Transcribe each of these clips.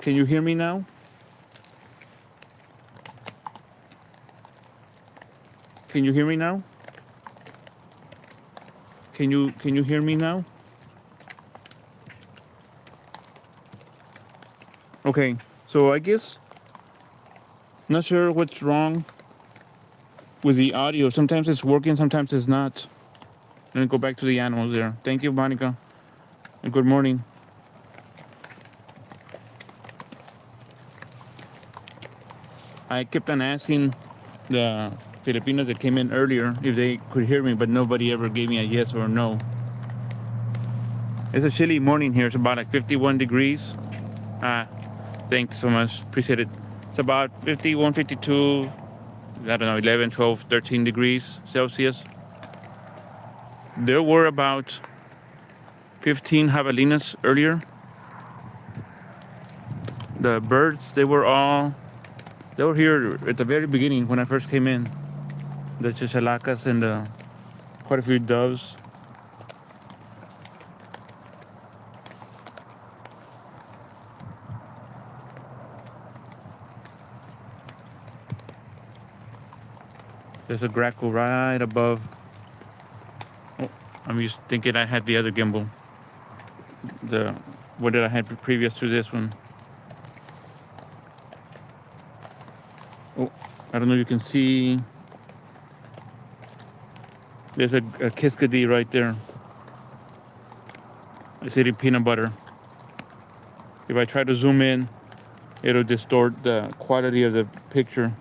Can you hear me now? Can you hear me now? Can you hear me now? Okay, so I guess not sure what's wrong with the audio. Sometimes it's working, sometimes it's not. Let me go back to the animals there. Thank you, Monica, and good morning. I kept on asking the Filipinos that came in earlier if they could hear me, but nobody ever gave me a yes or a no. It's a chilly morning here. It's about like 51 degrees. Thanks so much. Appreciate it. It's about 51, 52, I don't know, 11, 12, 13 degrees Celsius. There were about 15 javelinas earlier. The birds, they were here at the very beginning when I first came in. The chichalacas and quite a few doves. There's a grackle right above. Oh, I'm just thinking I had the other gimbal. What did I have previous to this one? Oh, I don't know if you can see. There's a Kiskadee right there. It's eating peanut butter. If I try to zoom in, it'll distort the quality of the picture.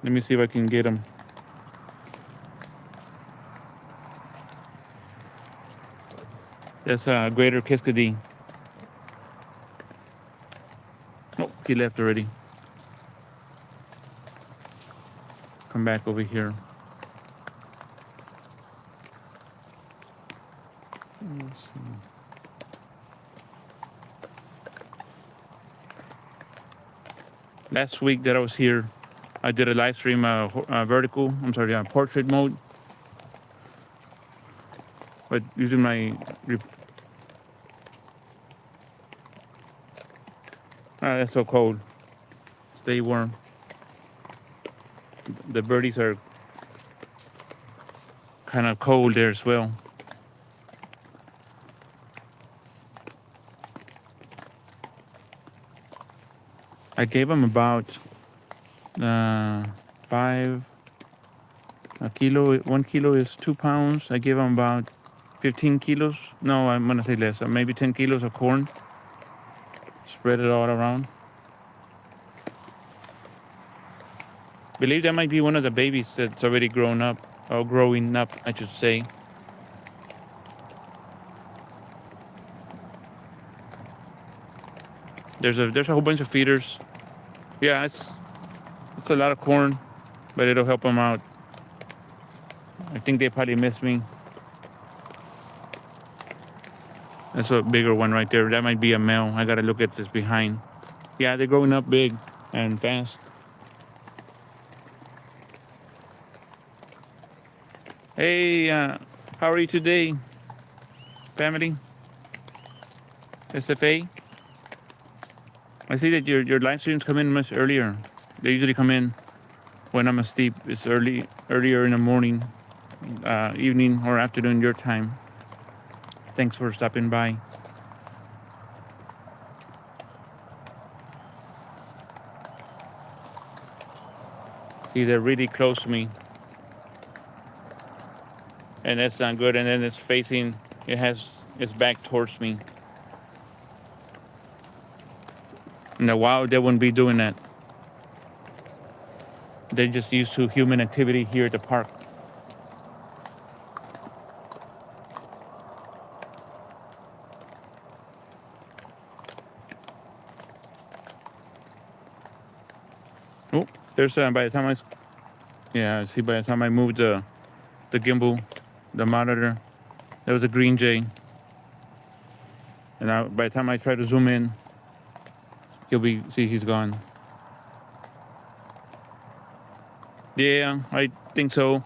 Let me see if I can get them. That's a greater Kiskadee. Oh, he left already. Come back over here. Let's see. Last week that I was here, I did a live stream, portrait mode. But using my that's so cold. Stay warm. The birdies are kind of cold there as well. I gave them about 1 kilo is 2 pounds. I gave them about 15 kilos. No, I'm gonna say less. Maybe 10 kilos of corn. Spread it all around. Believe that might be one of the babies that's already grown up, or growing up, I should say. There's a whole bunch of feeders. Yeah, it's a lot of corn, but it'll help them out. I think they probably miss me. That's a bigger one right there. That might be a male. I gotta look at this behind. Yeah, they're growing up big and fast. Hey, how are you today, family? SFA? I see that your live streams come in much earlier. They usually come in when I'm asleep. It's earlier in the morning, evening, or afternoon your time. Thanks for stopping by. See, they're really close to me. And that's not good. And then it has its back towards me. In the wild, they wouldn't be doing that. They're just used to human activity here at the park. Oh, there's by the time by the time I moved the gimbal, the monitor, there was a green jay. And by the time I try to zoom in, he's gone. Yeah, I think so.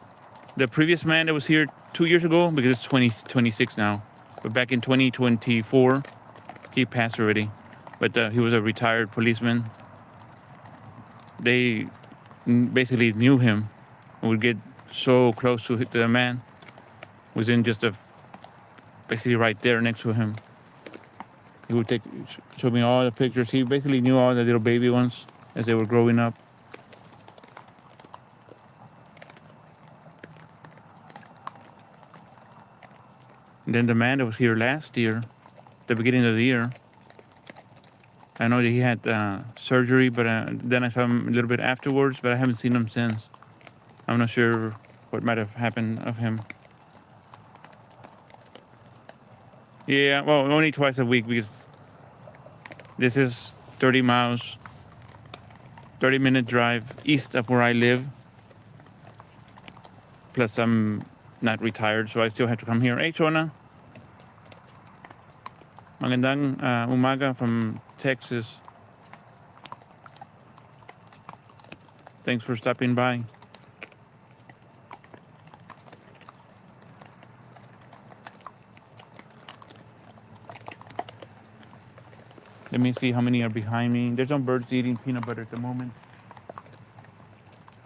The previous man that was here 2 years ago, because it's 2026 now, but back in 2024, he passed already. but he was a retired policeman. They basically knew him and would get so close to the man. Was in just basically right there next to him. He would show me all the pictures. He basically knew all the little baby ones as they were growing up. And then the man that was here last year, the beginning of the year, I know that he had surgery, but then I saw him a little bit afterwards, but I haven't seen him since. I'm not sure what might have happened of him. Yeah, well, only twice a week because this is 30 miles, 30-minute drive east of where I live. Plus, I'm not retired, so I still have to come here. Hey, Chona. Magandang umaga from Texas. Thanks for stopping by. Let me see how many are behind me. There's no birds eating peanut butter at the moment.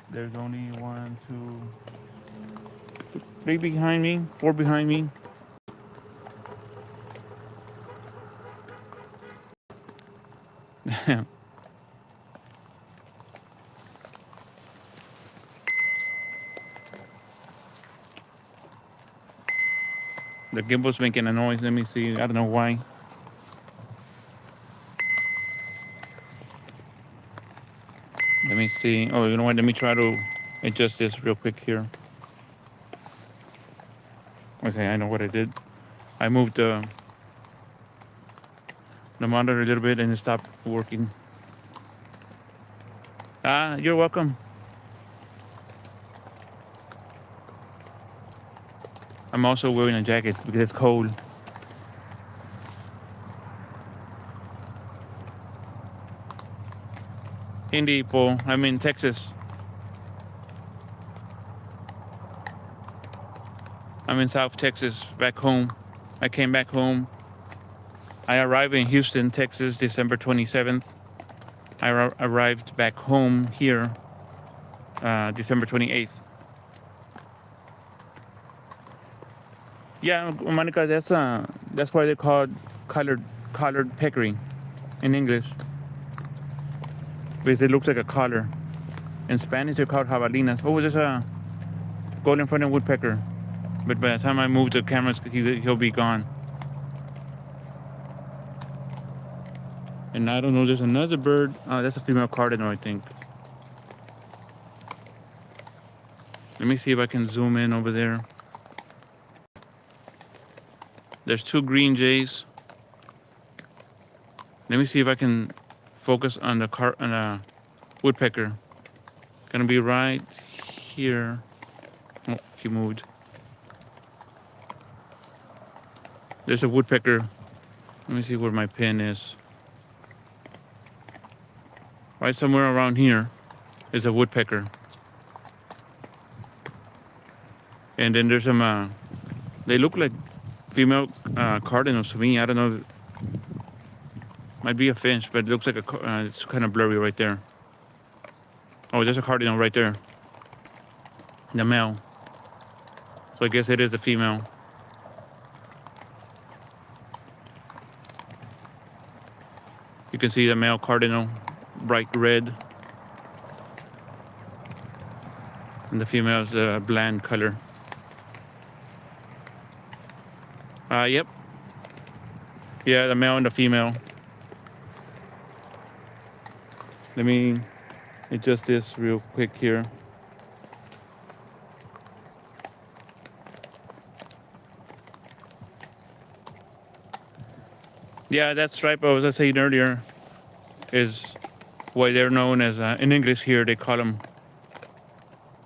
There's only 1, 2, 3 behind me, 4 behind me. The gimbal's making a noise. Let me see. I don't know why. Let me see. Oh, you know what? Let me try to adjust this real quick here. Okay, I know what I did. I moved the monitor a little bit and it stopped working. You're welcome. I'm also wearing a jacket because it's cold. Hindi po. I'm in Texas. I'm in South Texas, back home. I came back home. I arrived in Houston, Texas, December 27th. I arrived back home here, December 28th. Yeah, Monica, that's why they called collared peccary in English, because it looks like a collar. In Spanish, they're called javelinas. Oh, there's a golden fronted woodpecker, but by the time I move the cameras, he'll be gone. And I don't know, there's another bird. That's a female cardinal, I think. Let me see if I can zoom in over there. There's 2 green jays. Let me see if I can focus on the woodpecker. Gonna be right here. Oh, he moved. There's a woodpecker. Let me see where my pin is. Right somewhere around here is a woodpecker. And then there's some, they look like female cardinals to me. I don't know. Might be a finch, but it looks like it's kind of blurry right there. Oh, there's a cardinal right there. The male. So I guess it is a female. You can see the male cardinal, bright red. And the female is a bland color. Yep. Yeah, the male and the female. Let me adjust this real quick here. Yeah, that stripe I was saying earlier is why they're known as, in English here, they call them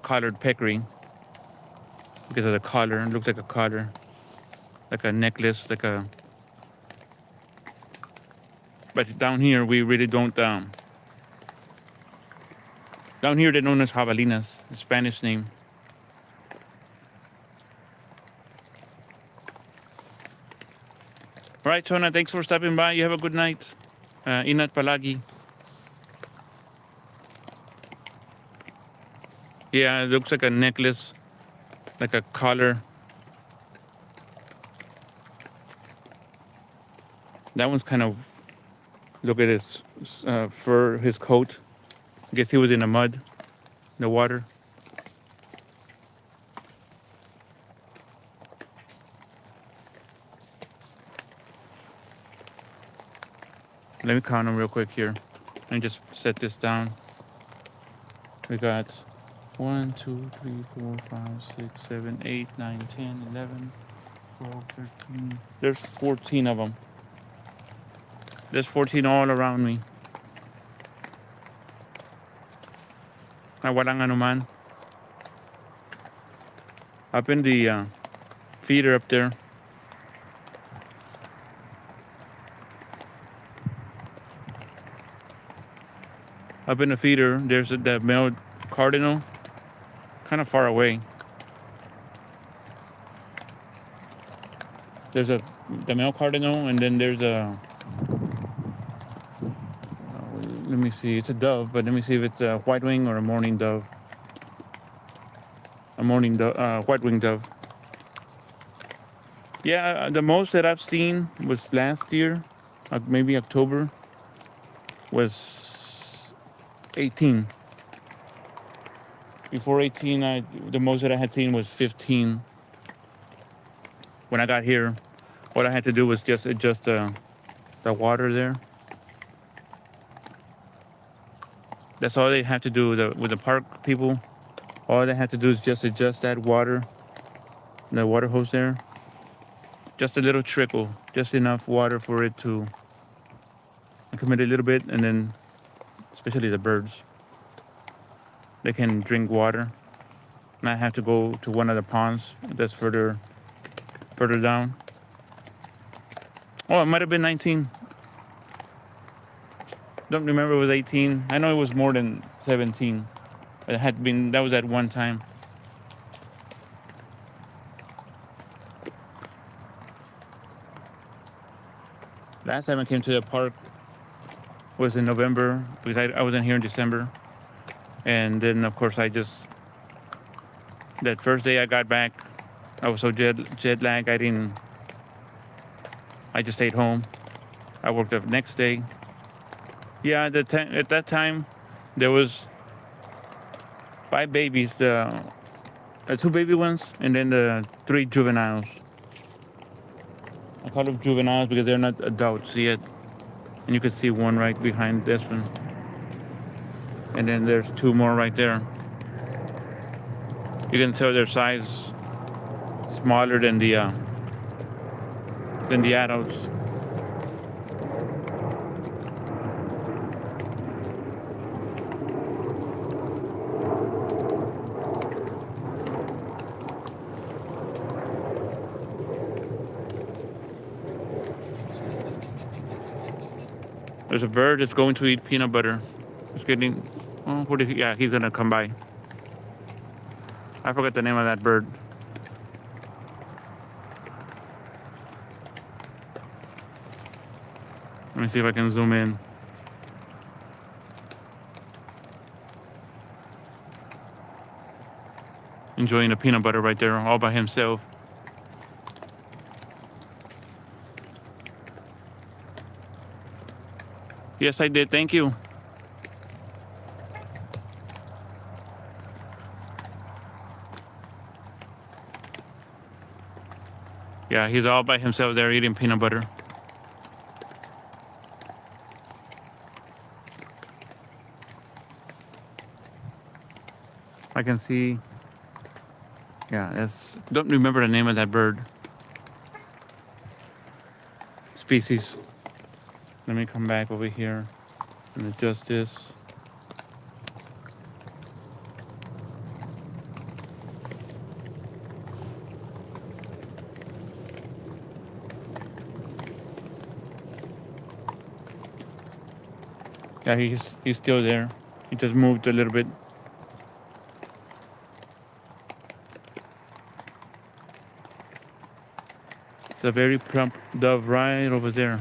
collared peccary. Because of the collar, it looks like a collar. Like a necklace, but down here we really don't, down here they're known as javelinas, the Spanish name. All right, Tona, thanks for stopping by. You have a good night. Ingat palagi. Yeah, it looks like a necklace, like a collar. That one's kind of, look at his fur, his coat. I guess he was in the mud, in the water. Let me count them real quick here. Let me just set this down. We got 1, 2, 3, 4, 5, 6, 7, 8, 9, 10, 11, 12, 13. There's 14 of them. There's 14 all around me. Walang anuman. Up in the feeder up there. Up in the feeder, there's that male cardinal, kind of far away. There's the male cardinal, and then there's a, let me see, it's a dove, but let me see if it's a white wing or a mourning dove. A mourning dove, white winged dove. Yeah, the most that I've seen was last year, maybe October, was 18. Before 18, the most that I had seen was 15. When I got here, what I had to do was just adjust the water there. That's all they have to do with the park people. All they have to do is just adjust that water, the water hose there. Just a little trickle, just enough water for it to commit a little bit, and then especially the birds, they can drink water. And I have to go to one of the ponds that's further down. Oh, it might have been 19. Don't remember it was 18. I know it was more than 17. It had been, that was at one time. Last time I came to the park was in November, because I wasn't here in December. And then, of course, that first day I got back, I was so jet lagged, I just stayed home. I worked the next day. Yeah, at that time, there was 5 babies, the 2 baby ones, and then the 3 juveniles. I call them juveniles because they're not adults yet. And you can see one right behind this one. And then there's 2 more right there. You can tell their size smaller than the adults. There's a bird that's going to eat peanut butter. It's getting, yeah, he's gonna come by. I forgot the name of that bird. Let me see if I can zoom in. Enjoying the peanut butter right there all by himself. Yes, I did. Thank you. Yeah, he's all by himself there eating peanut butter. I can see. Yeah, don't remember the name of that bird. Species. Let me come back over here and adjust this. Yeah, he's still there. He just moved a little bit. It's a very plump dove right over there.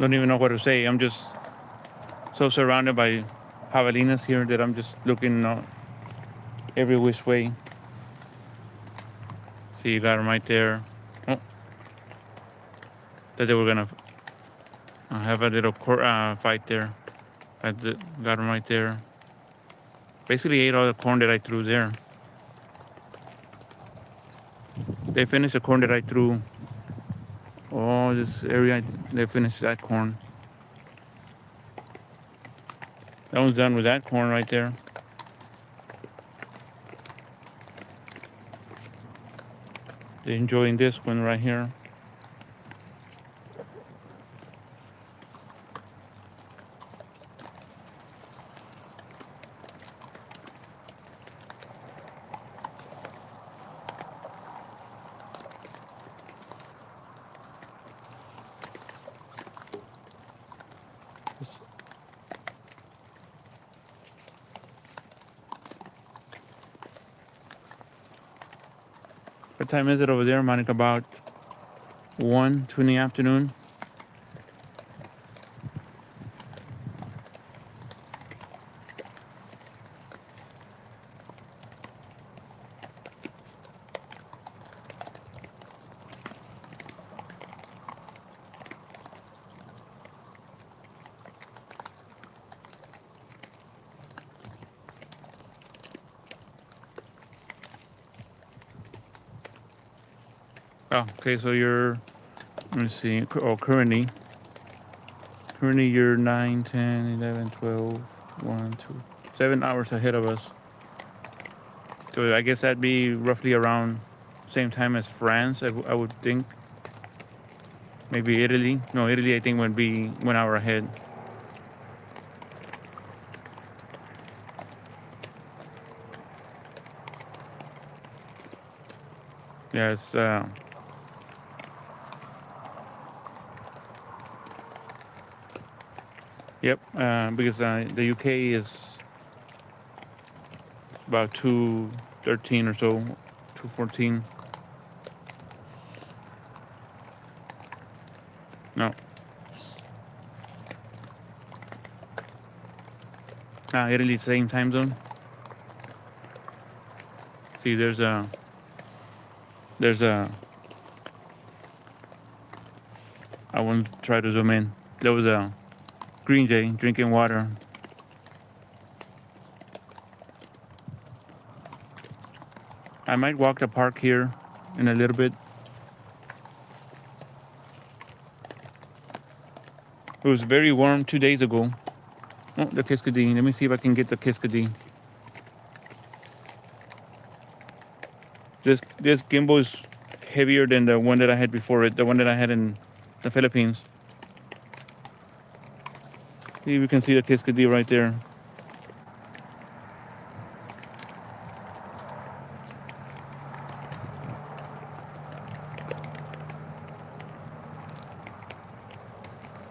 don't even know what to say. I'm just so surrounded by javelinas here that I'm just looking every which way. See, you got them right there. Oh, that they were gonna have a little fight there. Got them right there. Basically ate all the corn that I threw there. They finished the corn that I threw. Oh, this area, they finished that corn. That one's done with that corn right there. They're enjoying this one right here. What time is it over there, Monica? About 1, 2 in the afternoon. Oh, okay, so you're, let me see, currently you're 9, 10, 11, 12, 1, 2, 7 hours ahead of us. So I guess that'd be roughly around same time as France, I would think. Maybe Italy. No, Italy I think would be 1 hour ahead. Yeah, it's yep, because the UK is about 2:13 or so, 2:14. No. Italy, same time zone. See, there's a I won't try to zoom in. There was a green jay drinking water. I might walk the park here in a little bit. It was very warm 2 days ago. Oh, the Kiskadee. Let me see if I can get the Kiskadee. This gimbal is heavier than the one that I had before it, the one that I had in the Philippines. See, we can see the Kiskadee right there.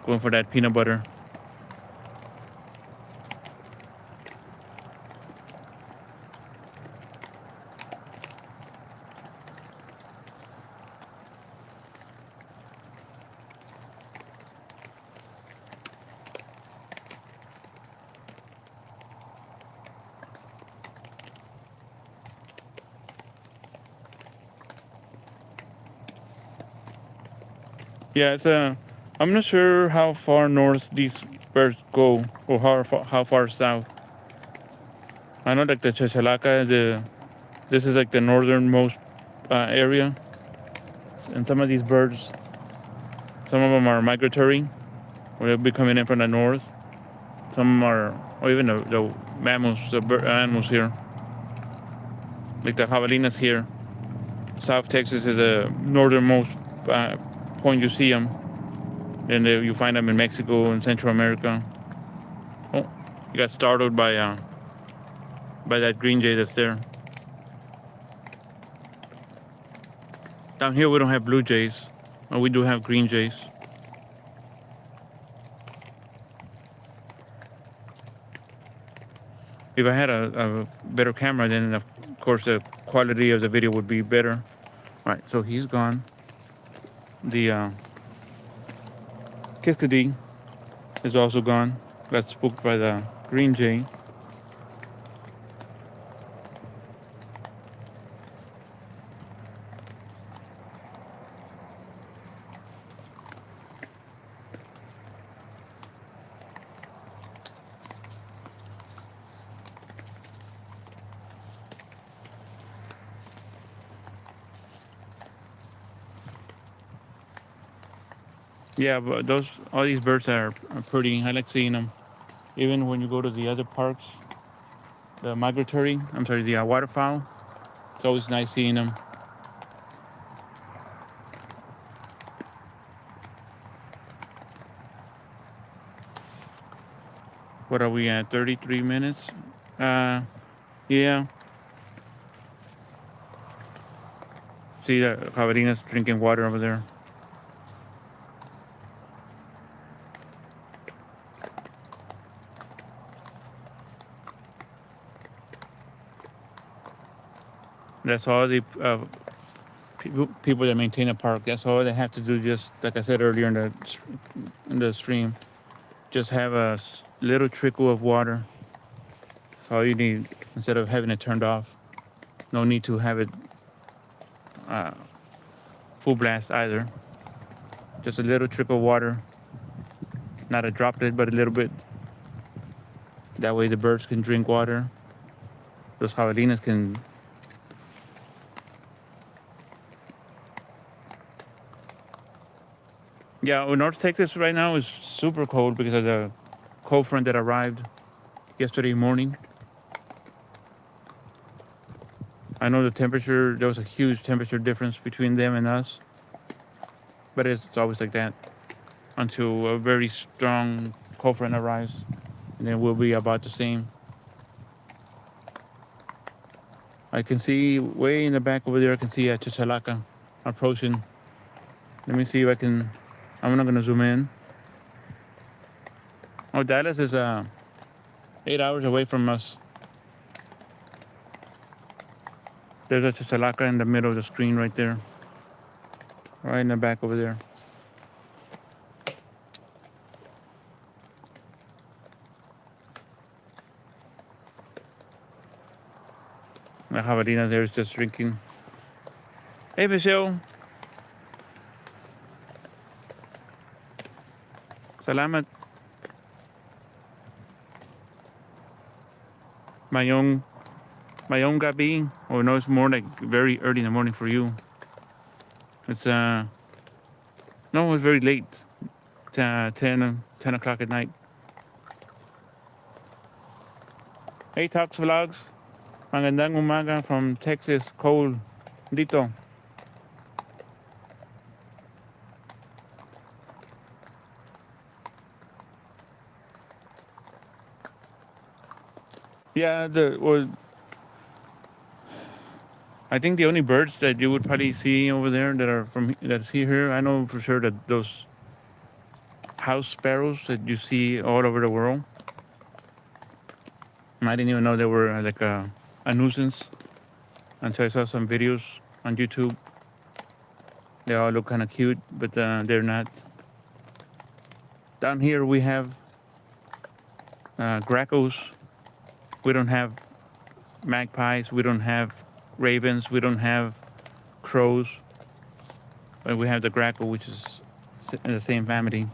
Going for that peanut butter. Yeah, it's I'm not sure how far north these birds go, or how far south. I know like the Chachalaca, this is like the northernmost area, and some of these birds, some of them are migratory, where they'll be coming in from the north. Some are, or even the mammals, animals here, like the javelinas here. South Texas is the northernmost point you see them. Then you find them in Mexico and Central America. Oh, you got startled by that green jay that's there. Down here we don't have blue jays, but we do have green jays. If I had a better camera, then of course the quality of the video would be better. All right, so he's gone. The Kiskadee is also gone. Got spooked by the green jay. Yeah, but all these birds are pretty. I like seeing them. Even when you go to the other parks, the waterfowl, it's always nice seeing them. What are we at? 33 minutes? Yeah. See the javelinas drinking water over there. That's all the people that maintain a park. That's all they have to do. Just like I said earlier in the stream, just have a little trickle of water. That's all you need instead of having it turned off. No need to have it full blast either. Just a little trickle of water, not a droplet, but a little bit. That way the birds can drink water. Those javelinas can. Yeah, North Texas right now is super cold because of the cold front that arrived yesterday morning. I know there was a huge temperature difference between them and us, but it's always like that until a very strong cold front arrives, and then we'll be about the same. I can see way in the back over there, I can see Chachalaca approaching. Let me see if I'm not going to zoom in. Oh, Dallas is 8 hours away from us. There's a Chachalaca in the middle of the screen right there. Right in the back over there. The javelina there is just drinking. Hey, Michelle. Salamat. Mayong gabi. Oh, no, it's more like very early in the morning for you. It's, no, it's very late. 10 o'clock at night. Hey, Talks Vlogs. Magandang umaga from Texas. Cold. Dito. Yeah, I think the only birds that you would probably see over there that's here, I know for sure that those house sparrows that you see all over the world. I didn't even know they were like a nuisance until I saw some videos on YouTube. They all look kind of cute, but they're not. Down here we have grackles. We don't have magpies. We don't have ravens. We don't have crows. But we have the grackle, which is in the same family.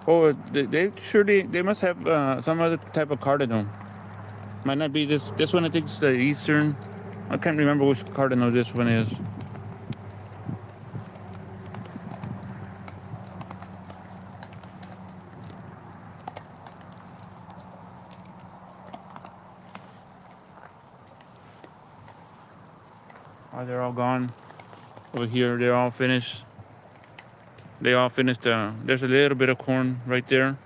Oh, they must have some other type of cardinal. Might not be this. This one I think is the eastern. I can't remember which cardinal this one is. Oh, they're all gone. Over here, they're all finished. They all finished. There's a little bit of corn right there.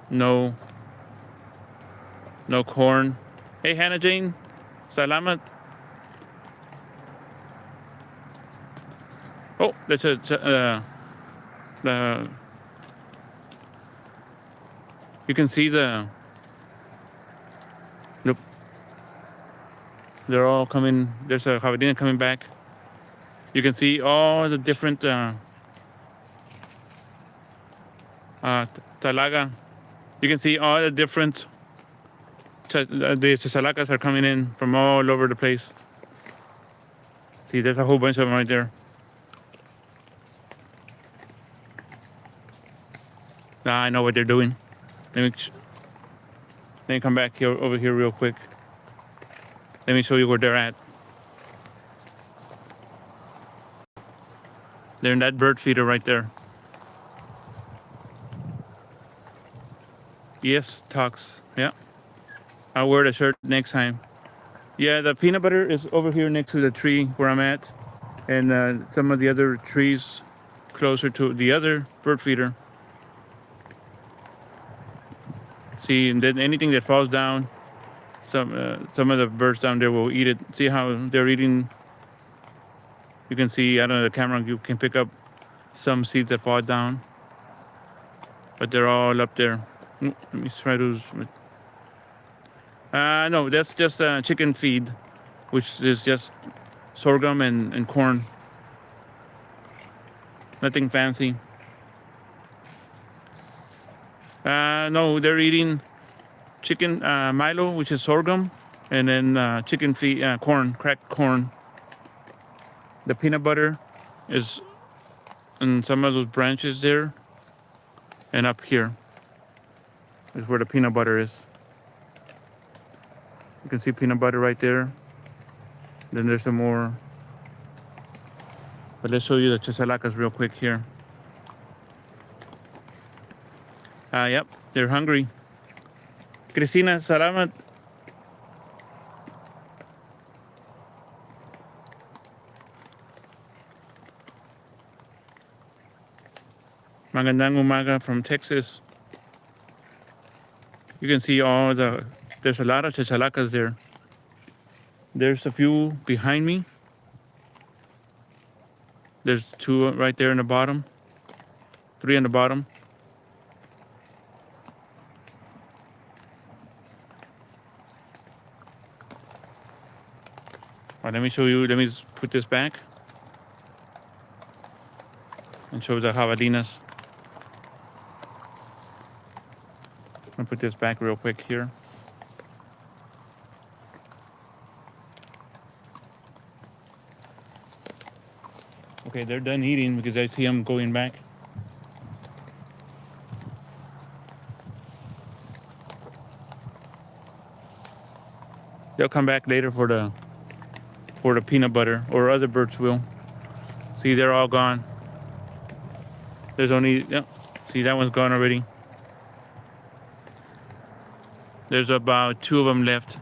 No corn. Hey, Hannah Jane. Salamat. Oh, that's you can see the. Nope. They're all coming. There's a jabalina coming back. You can see all the different talaga. You can see all the different the chachalacas are coming in from all over the place. See, there's a whole bunch of them right there. Now I know what they're doing. Let me come back here over here real quick. Let me show you where they're at. They're in that bird feeder right there. Yes, talks. Yeah. I'll wear the shirt next time. Yeah, the peanut butter is over here next to the tree where I'm at. And some of the other trees closer to the other bird feeder. See, and then anything that falls down, some of the birds down there will eat it. See how they're eating? You can see, I don't know, the camera, you can pick up some seeds that fall down. But they're all up there. Let me try to... no, that's just chicken feed, which is just sorghum and corn. Nothing fancy. No, they're eating chicken Milo, which is sorghum, and then chicken feed, corn, cracked corn. The peanut butter is in some of those branches there, and up here is where the peanut butter is. You can see peanut butter right there. Then there's some more. But let's show you the chachalacas real quick here. Yep, they're hungry. Cristina, salamat. Magandang umaga from Texas. You can see there's a lot of chachalacas there. There's a few behind me. There's 2 right there in the bottom. 3 on the bottom. All right, let me show you. Let me just put this back and show the jabalinas. I'm gonna put this back real quick here. Okay, they're done eating because I see them going back. They'll come back later for the peanut butter, or other birds will. See, they're all gone. There's only, yep, see, that one's gone already. There's about 2 of them left.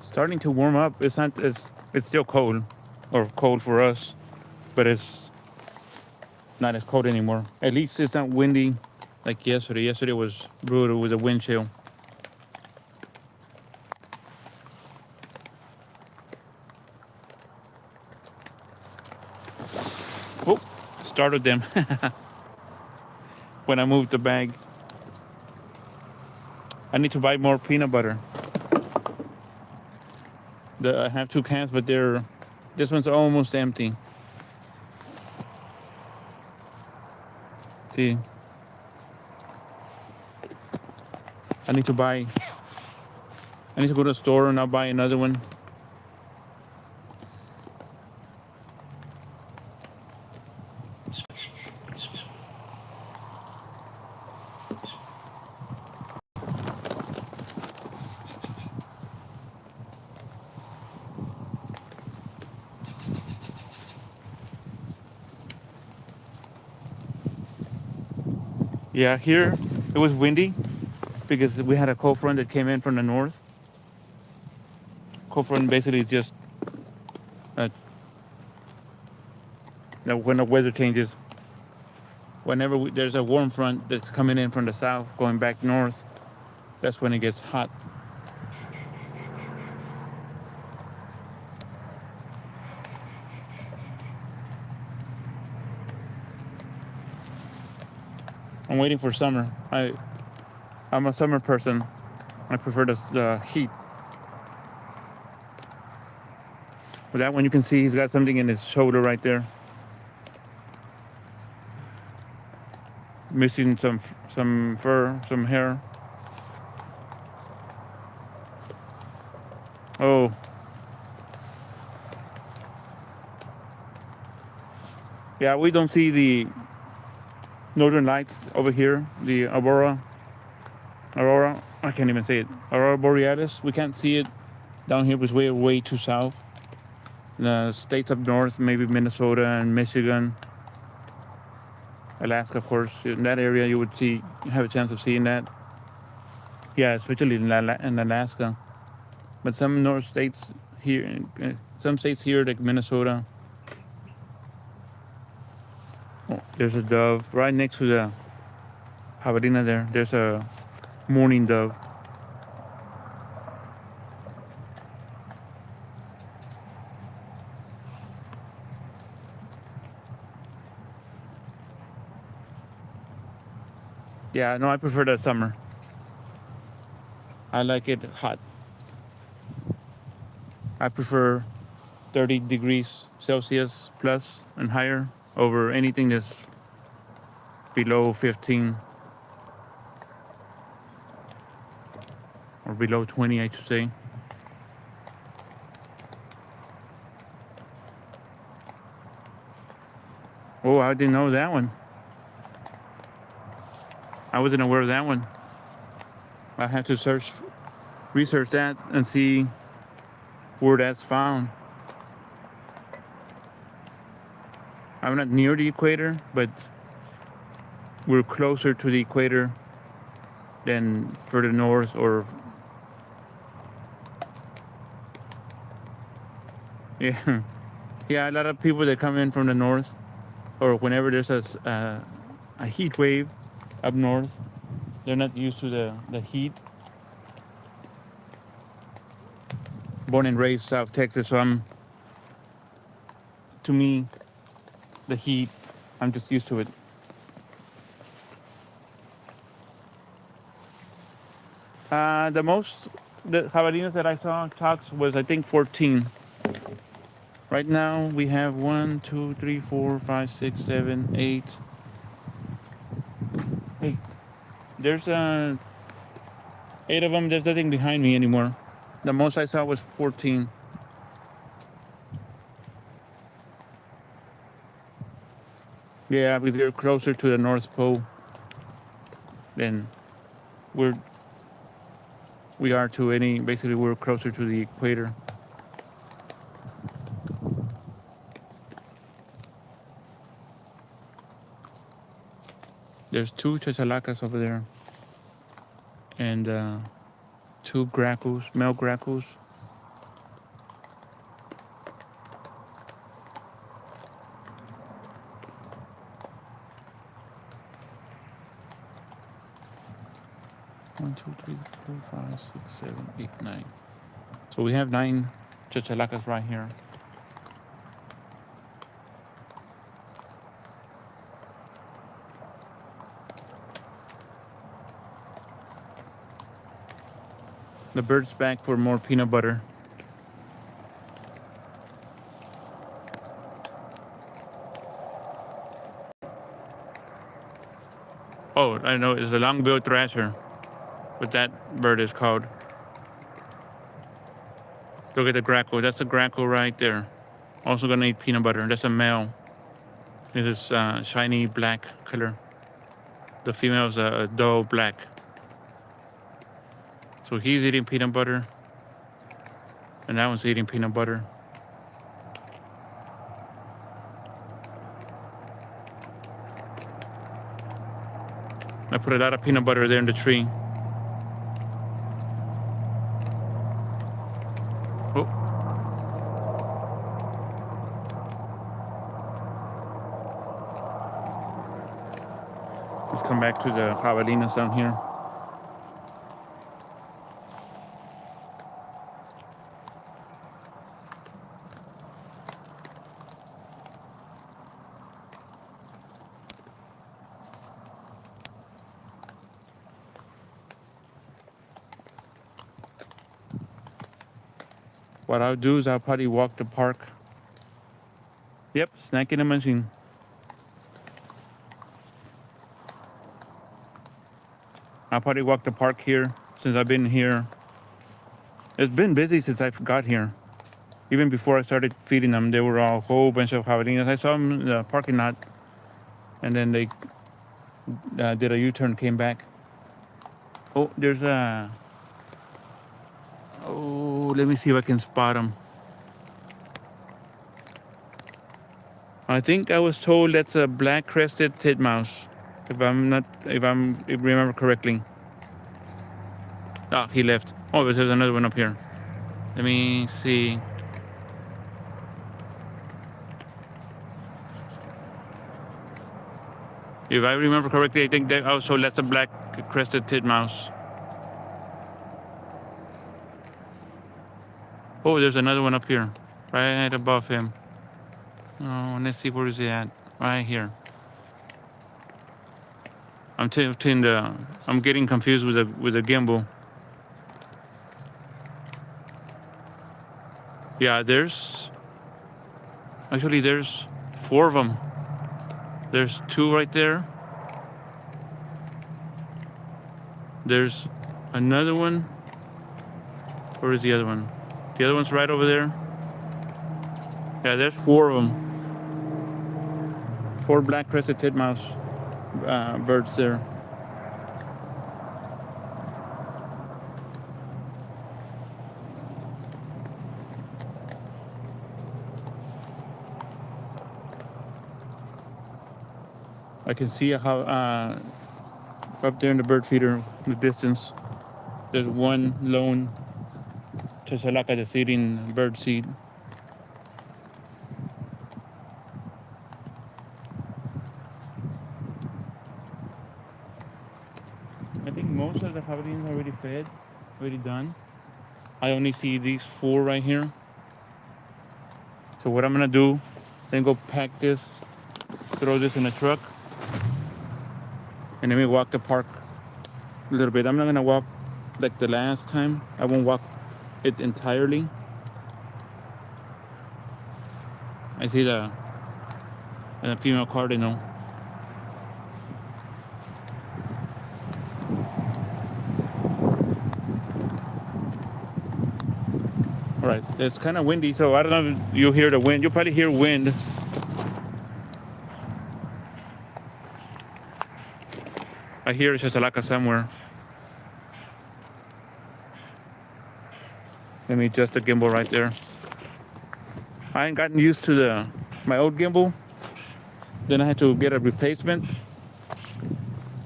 Starting to warm up. It's still cold, or cold for us, but it's not as cold anymore. At least it's not windy like yesterday. Yesterday was brutal with a wind chill. Oh, started them when I moved the bag. I need to buy more peanut butter. I have 2 cans, but this one's almost empty. See, I need to go to the store and I'll buy another one. Yeah, here it was windy because we had a cold front that came in from the north. Cold front basically just when the weather changes. Whenever there's a warm front that's coming in from the south, going back north, That's when it gets hot. I'm waiting for summer. I'm a summer person. I prefer the heat. But that one you can see he's got something in his shoulder right there. Missing some fur, some hair. Oh. Yeah, we don't see the northern lights over here. The Aurora. I can't even say it. Aurora Borealis. We can't see it down here. It's way too south. The states up north, maybe Minnesota and Michigan, Alaska, of course. In that area, you would have a chance of seeing that. Yeah, especially in Alaska. But some north states here, some states here like Minnesota. Oh, there's a dove right next to the javelina there. There's a mourning dove. Yeah, no, I prefer that summer. I like it hot. I prefer 30 degrees Celsius plus and higher over anything that's below 15 or below 20, I should say. Oh, I didn't know that one. I wasn't aware of that one. I have to research that and see where that's found. I'm not near the equator, but we're closer to the equator than further north or yeah. Yeah, a lot of people that come in from the north or whenever there's a heat wave up north, they're not used to the heat. Born and raised South Texas, so to me, the heat, I'm just used to it. The javelinas that I saw tops was I think 14. Right now we have 1, 2, 3, 4, 5, 6, 7, 8. Hey, there's 8 of them. There's nothing behind me anymore. The most I saw was 14. Yeah, because they're closer to the North Pole than we are to any. Basically, we're closer to the equator. There's 2 chachalacas over there, and 2 gracos, male gracos. One, 2, 3, 4, 5, 6, 7, 8, 9. So we have 9 chachalacas right here. The bird's back for more peanut butter. Oh, I know, it's a long-billed thrasher. What that bird is called. Look at the grackle. That's a grackle right there. Also gonna eat peanut butter. That's a male. This is shiny black color. The female is a dull black. So he's eating peanut butter. And that one's eating peanut butter. I put a lot of peanut butter there in the tree. Oh. Let's come back to the javelinas down here. what I'll do is I'll probably walk the park. Yep, snack in the machine. I'll probably walk the park here since I've been here. It's been busy since I got here. Even before I started feeding them, there were a whole bunch of javelinas. I saw them in the parking lot, and then they did a U-turn, came back. Oh, there's a... Oh, let me see if I can spot them. I think I was told that's a black-crested titmouse, if I remember correctly. Ah, he left. Oh, there's another one up here. Let me see. If I remember correctly, I think that also that's a black-crested titmouse. Oh, there's another one up here, right above him. Oh, let's see, where is he at? Right here. I'm getting confused with the gimbal. Yeah, there's 4 of them. There's 2 right there. There's another one. Where is the other one? The other one's right over there. Yeah, there's 4 of them. 4 black-crested titmouse birds there. I can see how up there in the bird feeder, in the distance, there's one lone chachalaca that's eating bird seed. I think most of the javelinas are already fed, already done. I only see these 4 right here. So what I'm gonna do, then go pack this, throw this in a truck, and then we walk the park a little bit. I'm not gonna walk like the last time. I won't walk it entirely. I see the female cardinal. All right, it's kind of windy, so I don't know if you'll hear the wind. You'll probably hear wind. I hear a chachalaca somewhere. Let me adjust the gimbal right there. I ain't gotten used to my old gimbal. Then I had to get a replacement.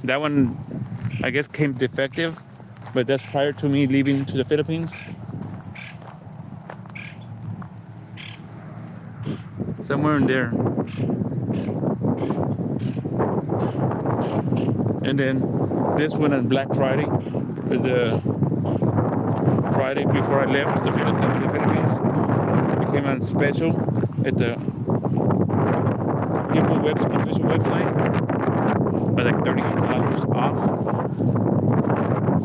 That one, I guess, came defective, but that's prior to me leaving to the Philippines. Somewhere in there. And then this one on Black Friday, the Friday before I left the Philippines, it came on special at the gimbal official website by like $38 off.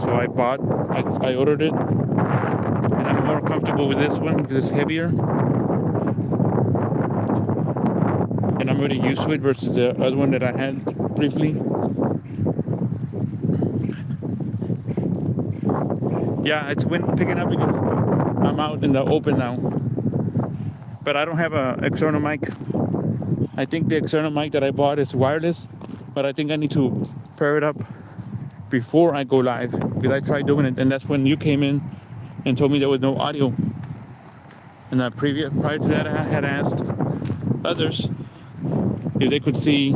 So I ordered it, and I'm more comfortable with this one because it's heavier, and I'm already used to it versus the other one that I had briefly. Yeah, it's wind picking up because I'm out in the open now. But I don't have an external mic. I think the external mic that I bought is wireless, but I think I need to pair it up before I go live, because I tried doing it, and that's when you came in and told me there was no audio. And prior to that, I had asked others if they could see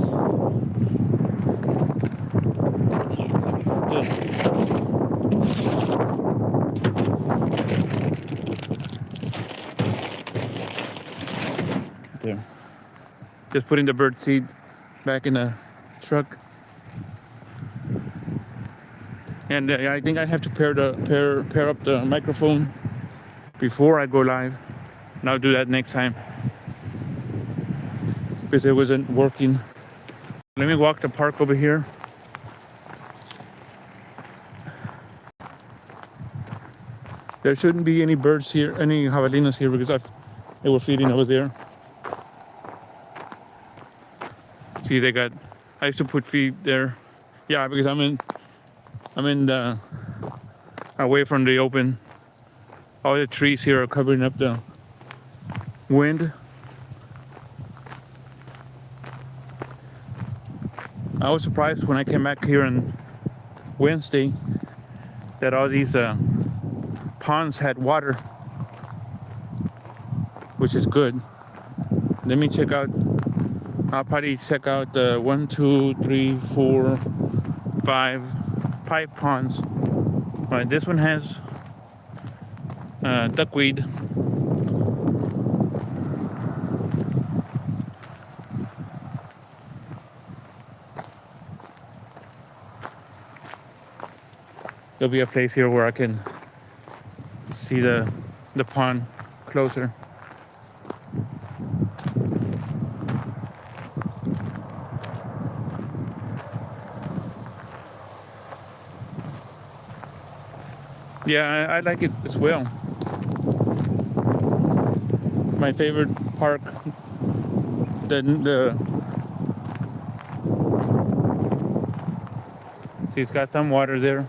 there. Just putting the bird seed back in the truck. And I think I have to pair up the microphone before I go live. And I'll do that next time because it wasn't working. Let me walk the park over here. There shouldn't be any birds here, any javelinas here, because they were feeding over there. See, they got. I used to put feed there. Yeah, because I'm in the away from the open. All the trees here are covering up the wind. I was surprised when I came back here on Wednesday that all these ponds had water, which is good. Let me check out. I'll probably check out the 1, 2, 3, 4, 5 ponds. All right, this one has duckweed. There'll be a place here where I can see the pond closer. Yeah, I like it as well. My favorite park, see, it's got some water there,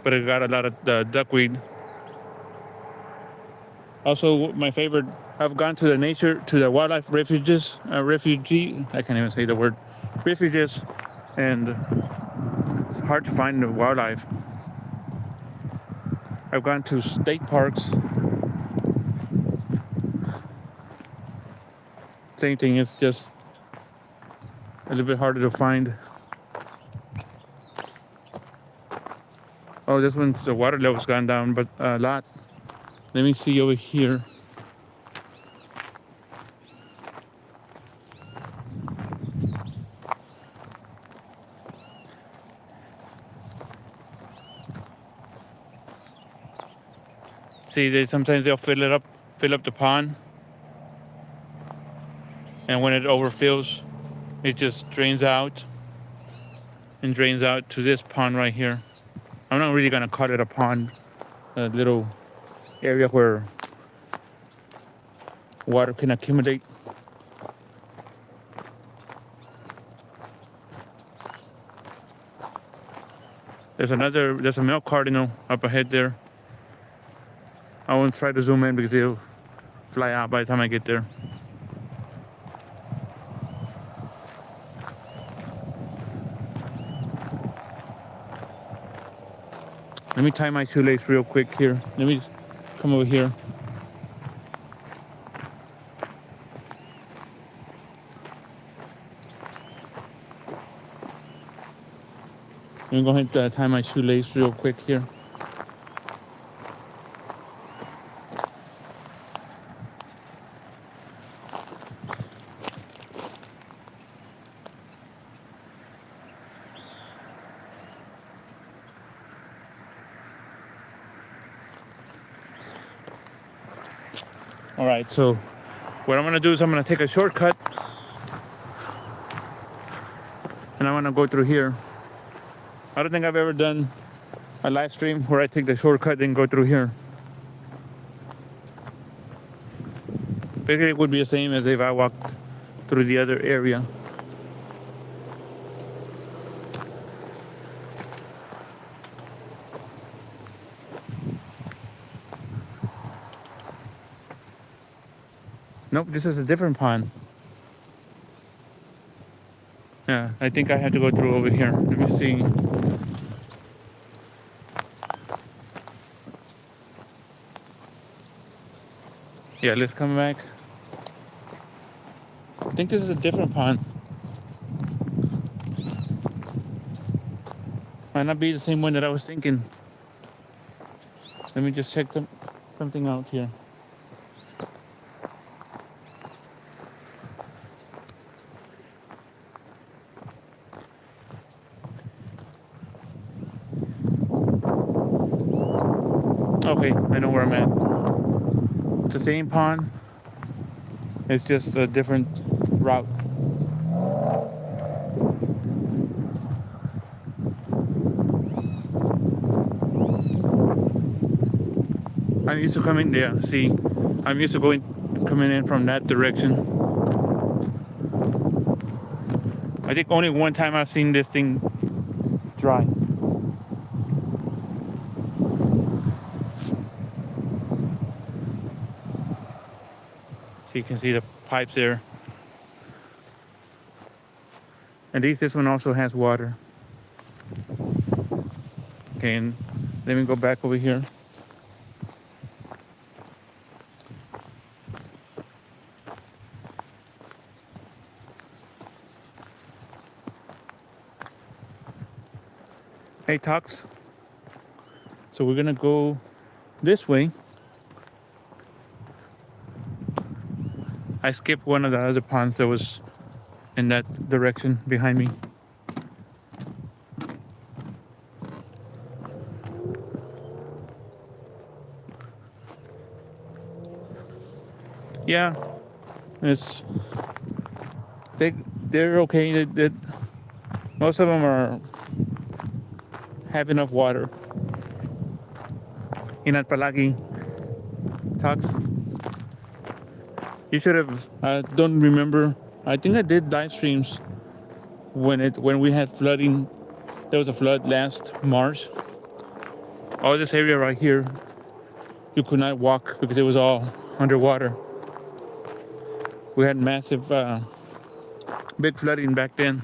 but it got a lot of duckweed. Also, my favorite, I've gone to the wildlife refuges, I can't even say the word, refuges, and it's hard to find the wildlife. I've gone to state parks. Same thing, it's just a little bit harder to find. Oh, this one, the water level's gone down, but a lot. Let me see over here. See, sometimes they'll fill up the pond, and when it overfills, it just drains out to this pond right here. I'm not really gonna call it a pond, a little area where water can accumulate. There's a male cardinal up ahead there. I won't try to zoom in because they'll fly out by the time I get there. Let me tie my shoelace real quick here. Let me come over here. Let me go ahead and tie my shoelace real quick here. All right, so what I'm gonna do is I'm gonna take a shortcut and I'm gonna go through here. I don't think I've ever done a live stream where I take the shortcut and go through here. Basically, it would be the same as if I walked through the other area. Nope, this is a different pond. Yeah, I think I have to go through over here. Let me see. Yeah, let's come back. I think this is a different pond. Might not be the same one that I was thinking. Let me just check something out here. Okay, I know where I'm at. It's the same pond. It's just a different route. I'm used to coming, yeah, see, I'm used to coming in from that direction. I think only one time I've seen this thing dry. So you can see the pipes there. And this one also has water. Okay, and let me go back over here. Hey, Tox. So we're gonna go this way. I skipped one of the other ponds that was in that direction behind me. Yeah, it's they're okay. Most of them have enough water. Inat palagi, Tox. You should have. I don't remember. I think I did live streams when we had flooding. There was a flood last March. All this area right here, you could not walk because it was all underwater. We had massive, big flooding back then,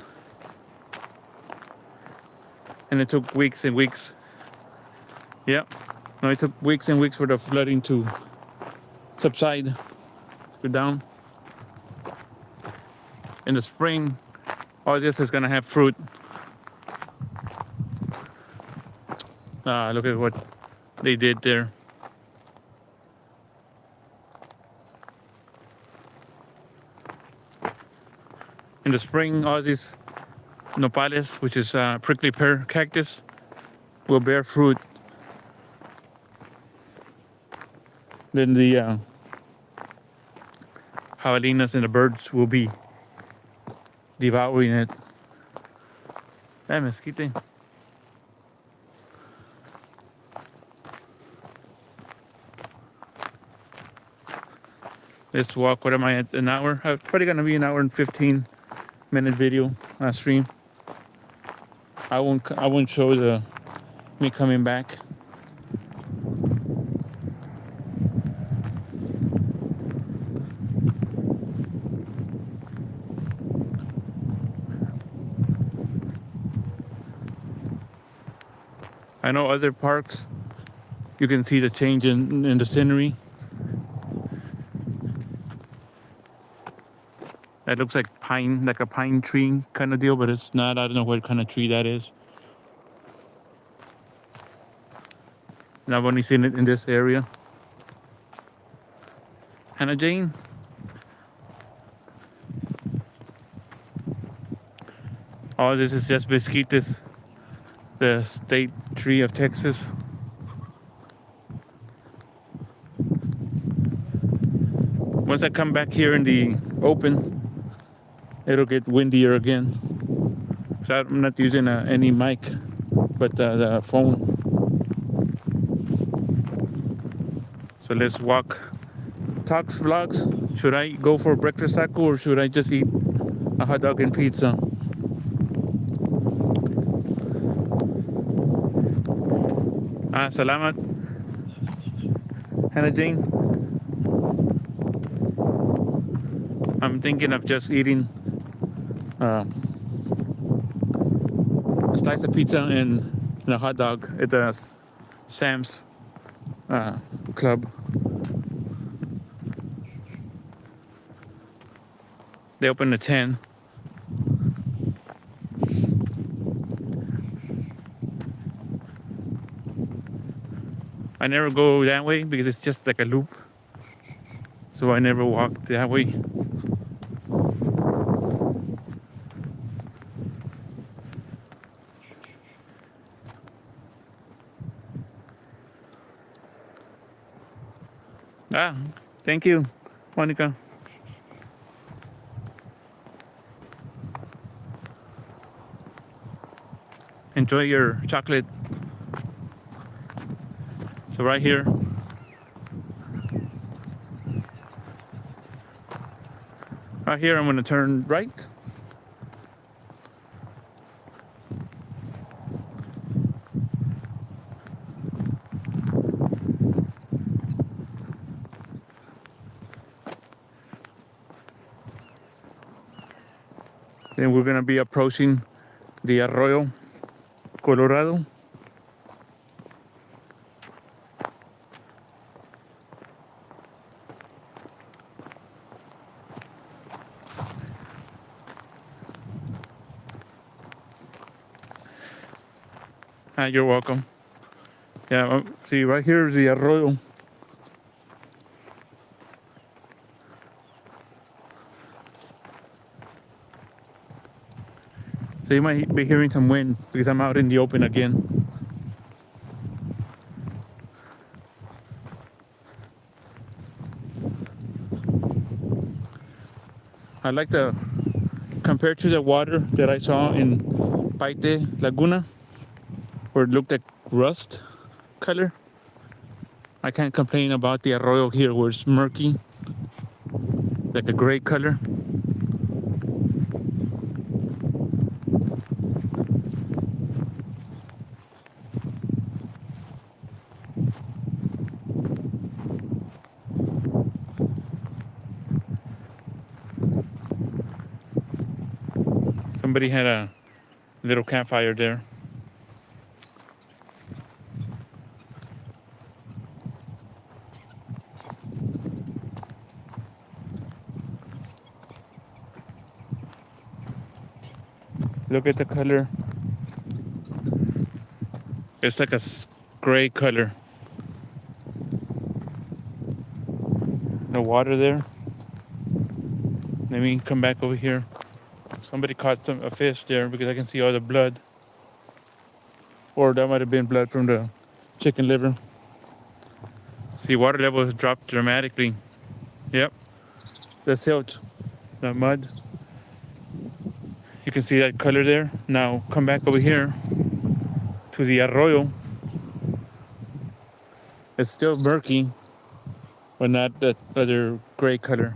and it took weeks and weeks. Yeah, no, it took weeks and weeks for the flooding to subside, go down. In the spring, all this is gonna have fruit. Look at what they did there. In the spring, all these nopales, which is prickly pear cactus, will bear fruit. Then the javelinas and the birds will be devouring it. Hey, mezquite. Let's walk. What am I at? An hour? Probably gonna be an hour and 15-minute video stream. I won't show me coming back. I know other parks, you can see the change in the scenery. That looks like a pine tree kind of deal, but it's not. I don't know what kind of tree that is. And I've only seen it in this area. Hannah Jane. Oh, this is just mesquites, the state tree of Texas. Once I come back here in the open, it'll get windier again. So I'm not using any mic, but the phone. So let's walk. Talks vlogs. Should I go for breakfast taco or should I just eat a hot dog and pizza? Salamat. Hannah Jane. I'm thinking of just eating a slice of pizza and a hot dog at the Sam's Club. They open at 10. I never go that way because it's just like a loop. So I never walk that way. Thank you, Monica. Enjoy your chocolate. So right here, Right here, I'm going to turn right. Then we're going to be approaching the Arroyo Colorado. Hi, you're welcome. Yeah, see, right here is the Arroyo. So you might be hearing some wind because I'm out in the open again. I like to compare to the water that I saw in Paite Laguna, where it looked like rust color. I can't complain about the Arroyo here, where it's murky, like a gray color. Somebody had a little campfire there. Look at the color. It's like a gray color. The water there. Let me come back over here. Somebody caught a fish there because I can see all the blood. Or that might have been blood from the chicken liver. See, water level has dropped dramatically. Yep. The silt, the mud. You can see that color there. Now come back over here to the Arroyo. It's still murky, but not that other gray color.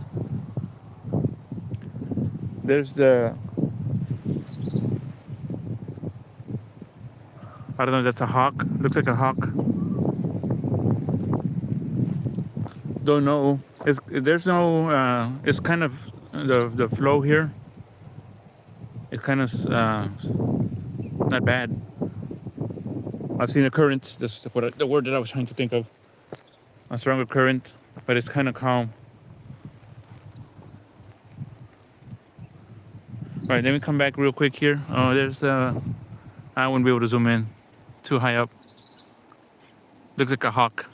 There's the, I don't know if that's a hawk. Looks like a hawk. Don't know. There's no, it's kind of, the flow here. It's kind of not bad. I've seen a current, that's the word that I was trying to think of. A stronger current, but it's kind of calm. All right, let me come back real quick here. Oh, there's, I wouldn't be able to zoom in. Too high up. Looks like a hawk.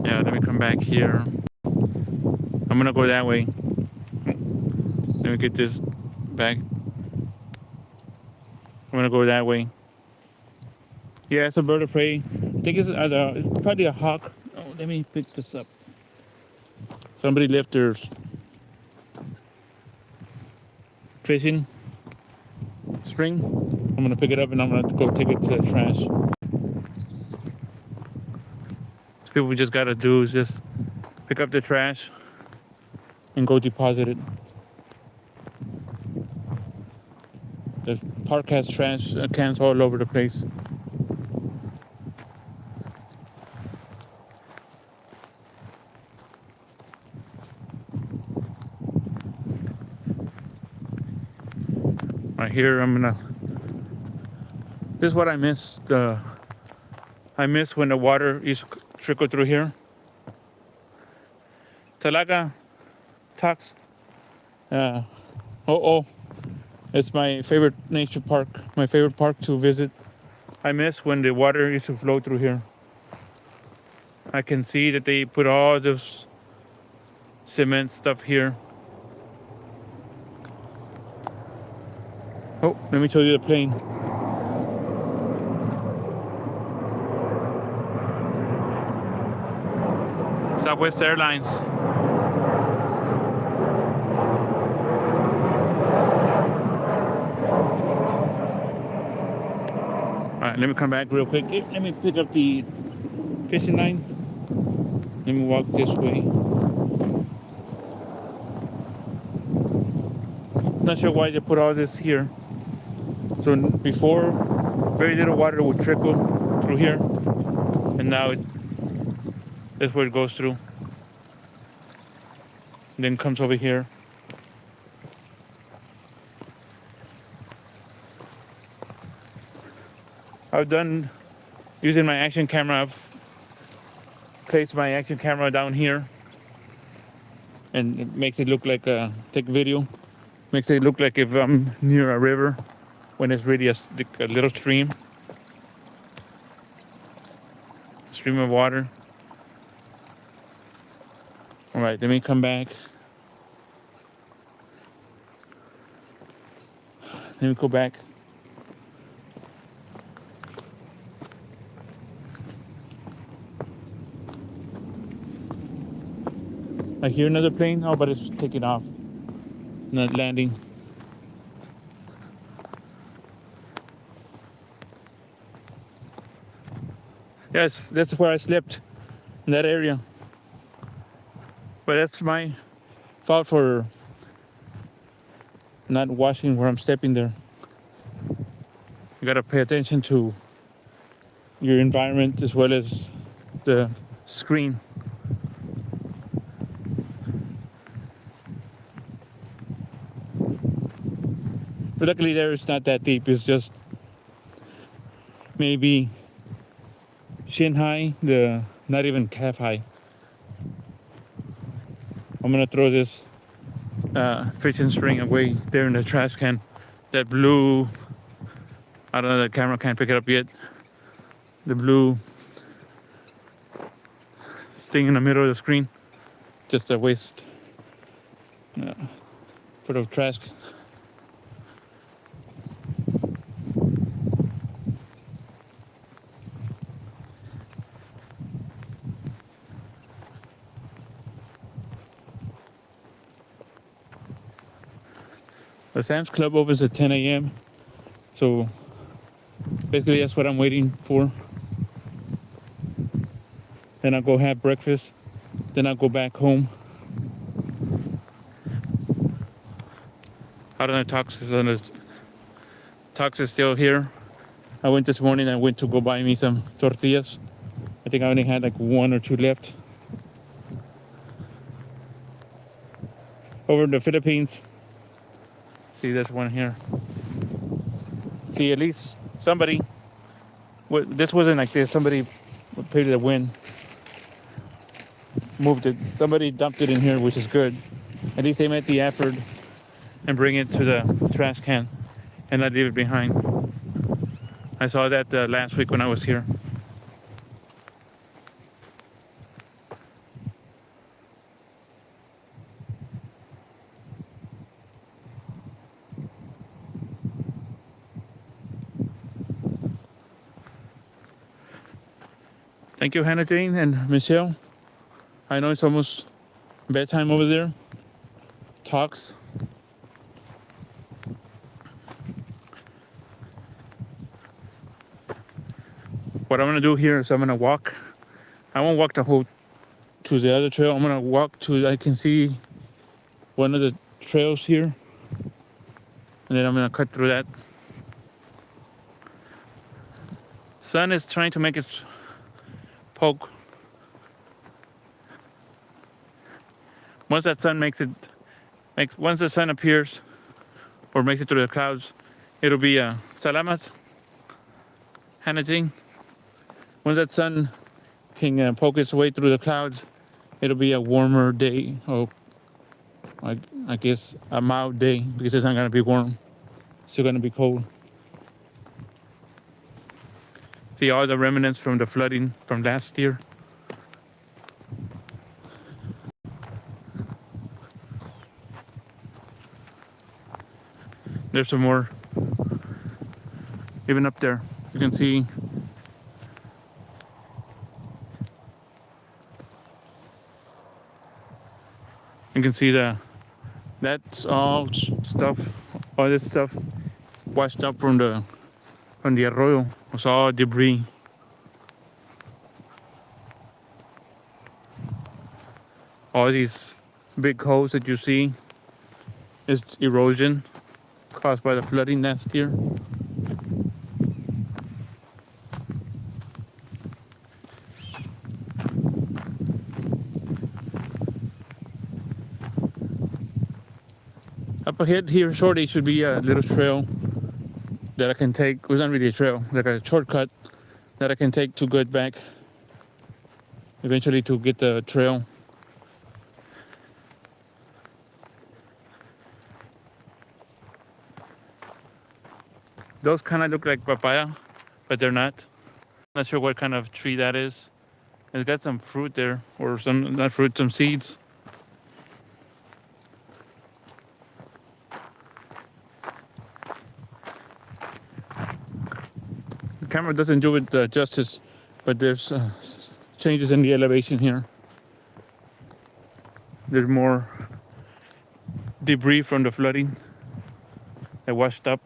Yeah, let me come back here. I'm gonna go that way. Let me get this back. I'm gonna go that way. Yeah, it's a bird of prey. I think it's probably a hawk. Oh, let me pick this up. Somebody left their fishing string. I'm gonna pick it up and I'm gonna go take it to the trash. So people just gotta do is just pick up the trash and go deposit it. The park has trash cans all over the place. Right here, this is what I miss. I miss when the water used to trickle through here. Talaga talks. It's my favorite nature park. My favorite park to visit. I miss when the water used to flow through here. I can see that they put all this cement stuff here. Oh, let me show you the plane. Southwest Airlines. Let me come back real quick. Let me pick up the fishing line. Let me walk this way. Not sure why they put all this here. So before, very little water would trickle through here, and now that's where it goes through. And then comes over here. I've done using my action camera. I've placed my action camera down here, and it makes it look like take video. Makes it look like if I'm near a river, when it's really a little stream of water. All right, let me come back. Let me go back. I hear another plane. Oh, but it's taking off, not landing. Yes, that's where I slept, in that area. But that's my fault for not watching where I'm stepping there. You gotta pay attention to your environment as well as the screen. But luckily there it's not that deep. It's just maybe shin high, not even calf high. I'm gonna throw this fishing string away there in the trash can. That blue, I don't know, the camera can't pick it up yet. The blue thing in the middle of the screen, just a waste for the trash. The Sam's Club opens at 10 a.m. So basically that's what I'm waiting for. Then I'll go have breakfast. Then I'll go back home. I don't know, Tox is still here. I went this morning. I went to go buy me some tortillas. I think I only had like 1 or 2 left. Over in the Philippines. See, there's one here. See, at least somebody, this wasn't like this. Somebody paid the wind, moved it. Somebody dumped it in here, which is good. At least they made the effort and bring it to the trash can and not leave it behind. I saw that last week when I was here. Thank you, Hannah Jane and Michelle. I know it's almost bedtime over there. Talks. What I'm gonna do here is I'm gonna walk. I won't walk the whole to the other trail. I'm gonna walk to, I can see one of the trails here. And then I'm gonna cut through that. Sun is trying to make its poke. Once that sun once the sun appears or makes it through the clouds, it'll be a salamat, Hannah Jane. Once that sun can poke its way through the clouds, it'll be a warmer day, or I guess a mild day, because it's not gonna be warm. It's still gonna be cold. See all the remnants from the flooding from last year. There's some more, even up there. You can see that's all stuff, all this stuff washed up from the on the arroyo. It's all debris. All these big holes that you see is erosion caused by the flooding last year. Up ahead here shortly should be a little trail that I can take. It was not really a trail, like a shortcut that I can take to get back eventually to get the trail. Those kind of look like papaya, but they're not. Not sure what kind of tree that is. It's got some fruit there, or some, not fruit, some seeds. The camera doesn't do it justice, but there's changes in the elevation here. There's more debris from the flooding that washed up.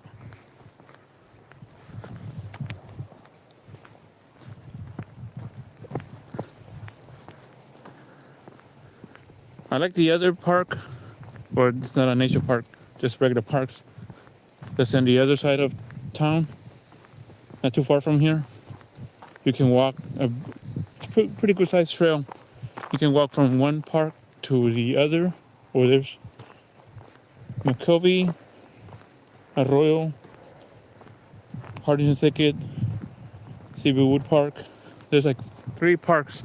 I like the other park, but it's not a nature park, just regular parks. That's on the other side of town, not too far from here. You can walk a pretty good sized trail. You can walk from one park to the other, or there's McKelvey, Arroyo, Harlingen Thicket, Cebu Wood Park. There's like 3 parks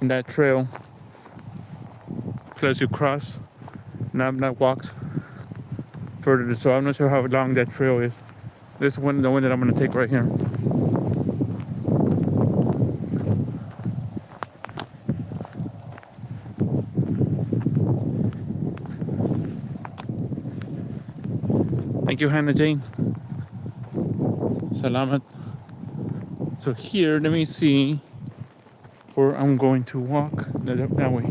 in that trail. Plus you cross, and I've not walked further, so I'm not sure how long that trail is. This one, the one that I'm gonna take right here. Thank you, Hannah Jane. Salamat. So here, let me see where I'm going to walk. That way.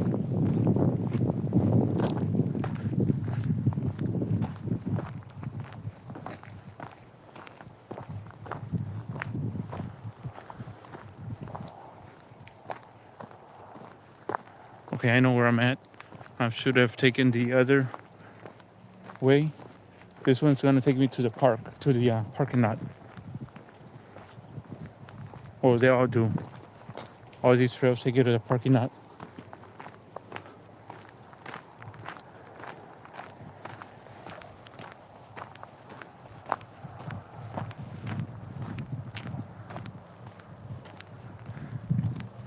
Okay, I know where I'm at. I should have taken the other way. This one's gonna take me to the park, to the parking lot. Oh, they all do. All these trails take you to the parking lot.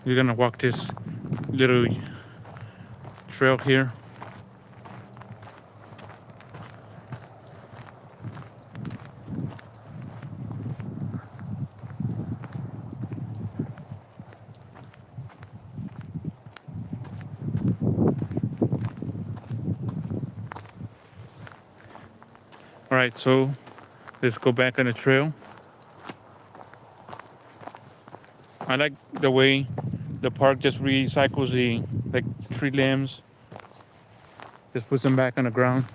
You're gonna walk this little trail here. All right, so let's go back on the trail. I like the way the park just recycles the tree limbs, just puts them back on the ground,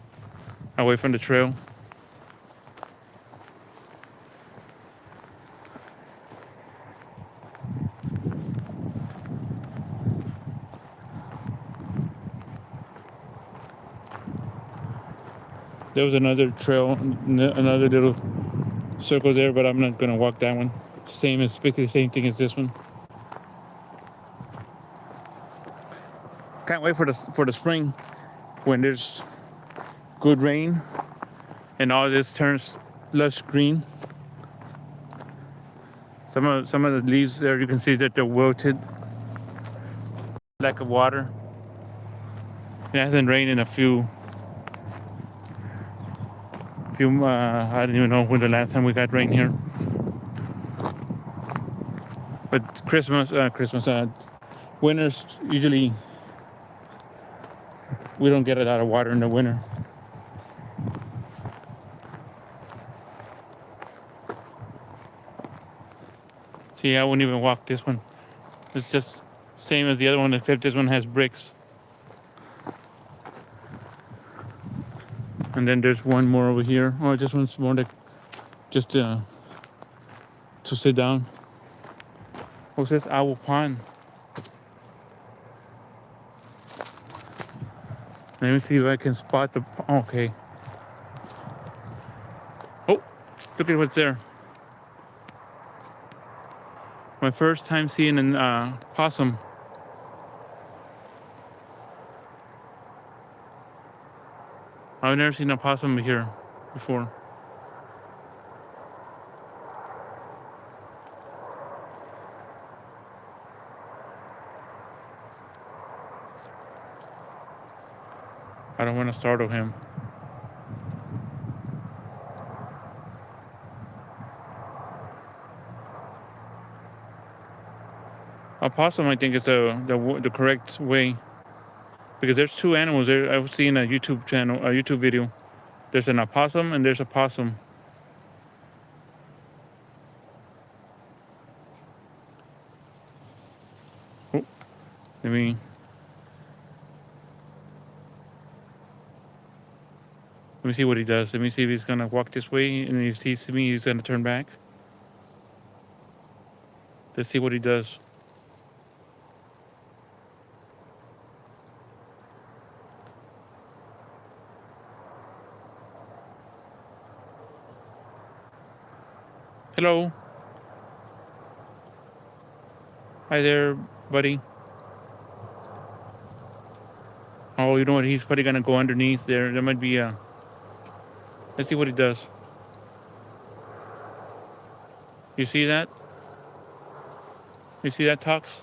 away from the trail. There was another trail, another little circle there, but I'm not gonna walk that one. It's basically the same thing as this one. Can't wait for the spring when there's good rain and all this turns lush green. Some of the leaves there, you can see that they're wilted, lack of water. It hasn't rained in a few. I don't even know when the last time we got rain here. But winters usually we don't get a lot of water in the winter. See, I wouldn't even walk this one. It's just same as the other one, except this one has bricks. And then there's one more over here. Oh, this one's more like just to sit down. What's this? Owl Pond. Let me see if I can spot the. Okay. Oh, look at what's there. My first time seeing a possum. I've never seen a possum here before. I don't want to startle him. A possum, I think, is the correct way, because there's two animals there. I've seen a YouTube video. There's an opossum and there's a possum. Oh, let me see what he does. Let me see if he's gonna walk this way, and if he sees me, he's gonna turn back. Let's see what he does. Hello. Hi there, buddy. Oh, you know what? He's probably gonna go underneath there. There might be a. Let's see what he does. You see that? You see that, Tox?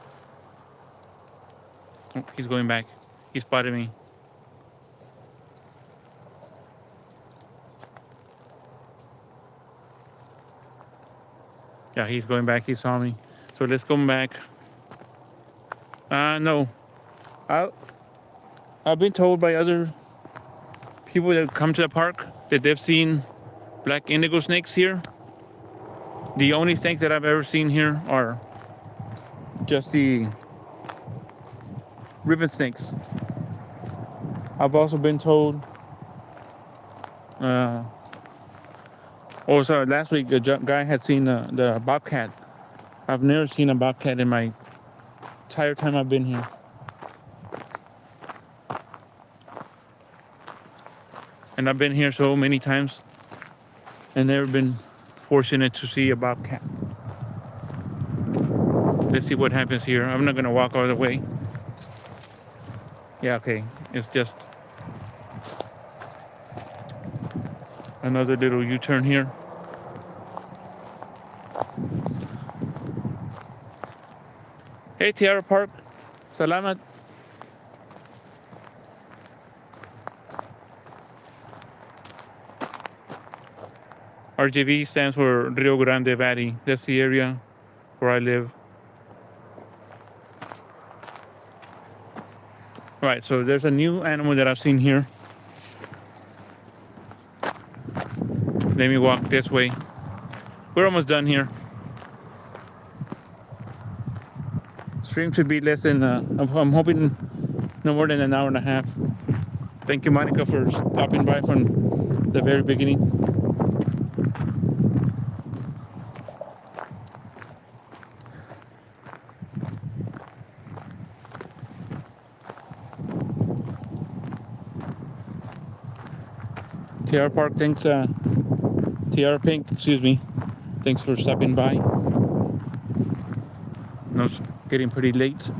Oh, he's going back. He spotted me. Yeah, he's going back. He saw me. So let's go back. No. I've been told by other people that come to the park that they've seen black indigo snakes here. The only snakes that I've ever seen here are just the ribbon snakes. I've also been told, sorry, last week a guy had seen the bobcat. I've never seen a bobcat in my entire time I've been here. And I've been here so many times and never been fortunate to see a bobcat. Let's see what happens here. I'm not gonna walk all the way. Yeah, okay. It's just another little U-turn here. Hey, Tiara Park. Salamat. RGV stands for Rio Grande Valley. That's the area where I live. All right, so there's a new animal that I've seen here. Let me walk this way. We're almost done here. Stream should be less than, I'm hoping no more than an hour and a half. Thank you, Monica, for stopping by from the very beginning. TR Park, thanks, TR Pink, excuse me. Thanks for stopping by. No, it's getting pretty late.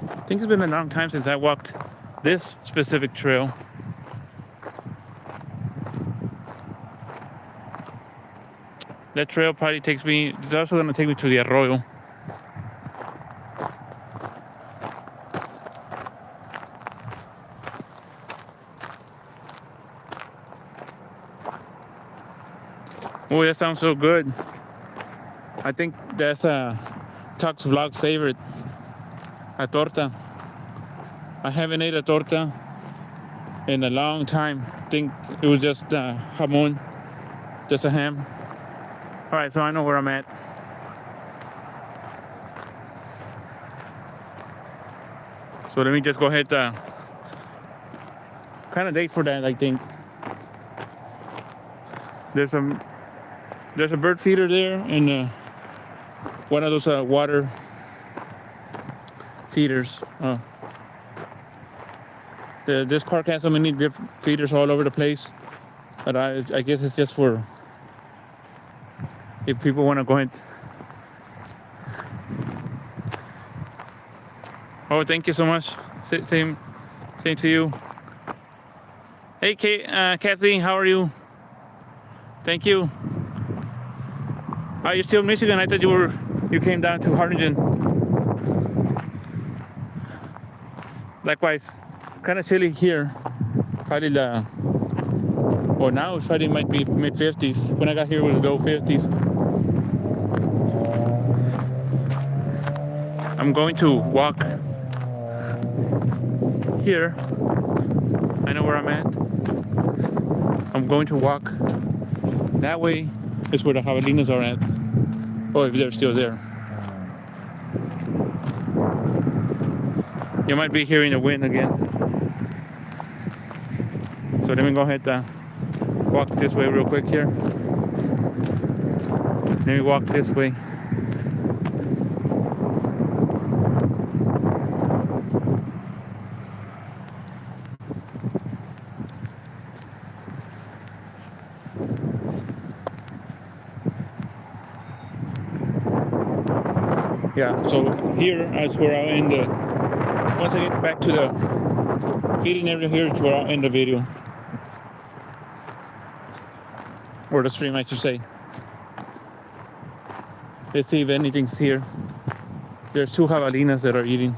I think it's been a long time since I walked this specific trail. That trail probably takes me, it's also going to take me to the arroyo. Oh, that sounds so good. I think that's Tuck's vlog's favorite. A torta. I haven't ate a torta in a long time. I think it was just jamon, just a ham. All right, so I know where I'm at. So let me just go ahead. Kind of late for that, I think. There's a bird feeder there, and one of those water feeders. This park has so many different feeders all over the place, but I guess it's just for if people want to go in. Oh, thank you so much. Same to you. Hey, Kathy, how are you? Thank you. Are you still in Michigan? I thought you came down to Harlingen. Likewise, kind of chilly here. Probably now it's probably might be mid 50s. When I got here, it was low 50s. I'm going to walk here. I know where I'm at. I'm going to walk that way. Is where the javelinas are at. Oh, if they're still there. You might be hearing the wind again. So let me go ahead walk this way real quick here. Let me walk this way. Yeah, so here is where I'll end once I get back to the feeding area here, it's where I'll end the video. Or the stream, I should say. Let's see if anything's here. There's 2 javelinas that are eating.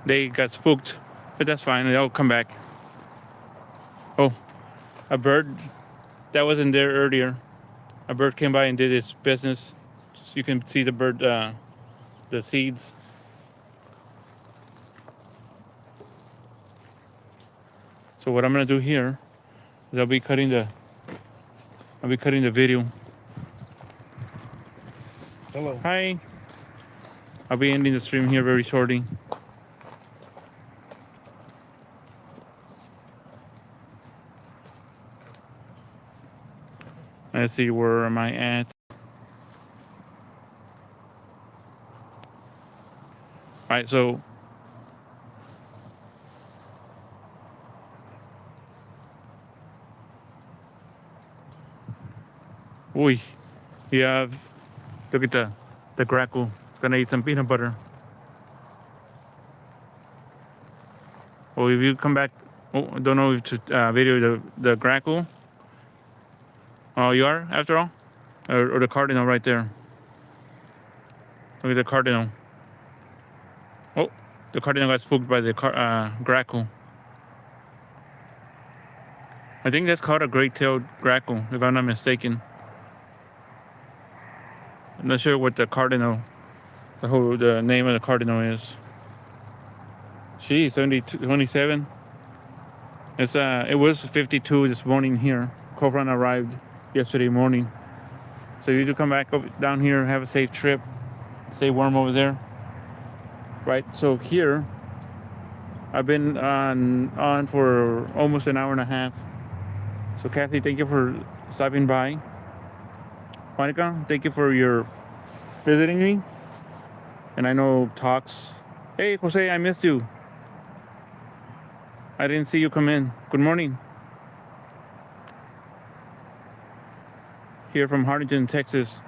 They got spooked, but that's fine. They'll come back. Oh, a bird that wasn't there earlier. A bird came by and did its business. So you can see the bird, the seeds. So what I'm gonna do here is I'll be cutting the video. Hello. Hi. I'll be ending the stream here very shortly. Let's see, where am I at? Alright, so we have, look at the grackle. Gonna eat some peanut butter. Well, if you come back, I don't know if to video the grackle. Oh, you are after all, or the cardinal right there. Look at the cardinal. Oh, the cardinal got spooked by the grackle. I think that's called a great-tailed grackle, if I'm not mistaken. I'm not sure what the cardinal, the name of the cardinal is. Geez, 27. It was 52 this morning here. Cold front arrived yesterday morning. So you do come back down here, have a safe trip, stay warm over there. Right, so here, I've been on for almost an hour and a half. So Kathy, thank you for stopping by. Monica, thank you for your visiting me. And I know talks. Hey, Jose, I missed you. I didn't see you come in. Good morning. Here from Harlingen, Texas.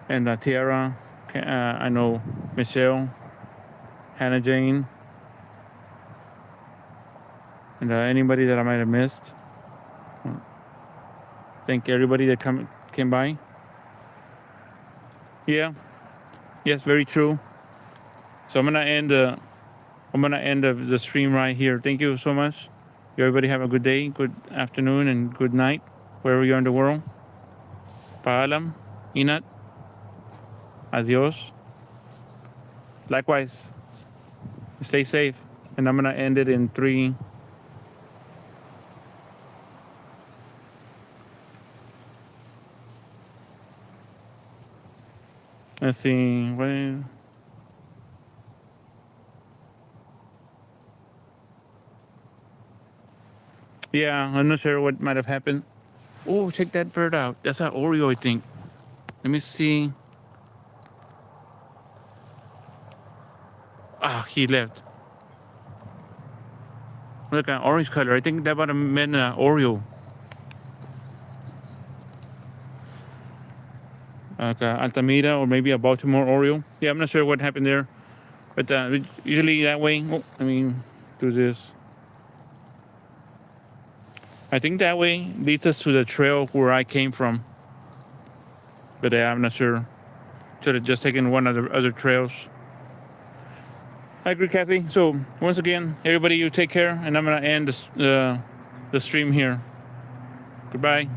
And Tiara, I know Michelle, Hannah Jane, and anybody that I might have missed. Thank everybody that came by. Yeah, yes, very true. So I'm gonna end the stream right here. Thank you so much. Everybody have a good day, good afternoon, and good night, wherever you are in the world. Paalam, inat, adios. Likewise, stay safe. And I'm gonna end it in 3, Let's see. What? Yeah, I'm not sure what might have happened. Oh, check that bird out. That's an Oreo, I think. Let me see. Ah, he left. Look at orange color. I think that might have meant Oreo. Like Altamira or maybe a Baltimore Oreo. Yeah, I'm not sure what happened there. But usually that way, oh, I mean, do this. I think that way leads us to the trail where I came from. But I'm not sure. Should have just taken one of the other trails. I agree, Kathy. So once again, everybody, you take care, and I'm gonna end the stream here. Goodbye.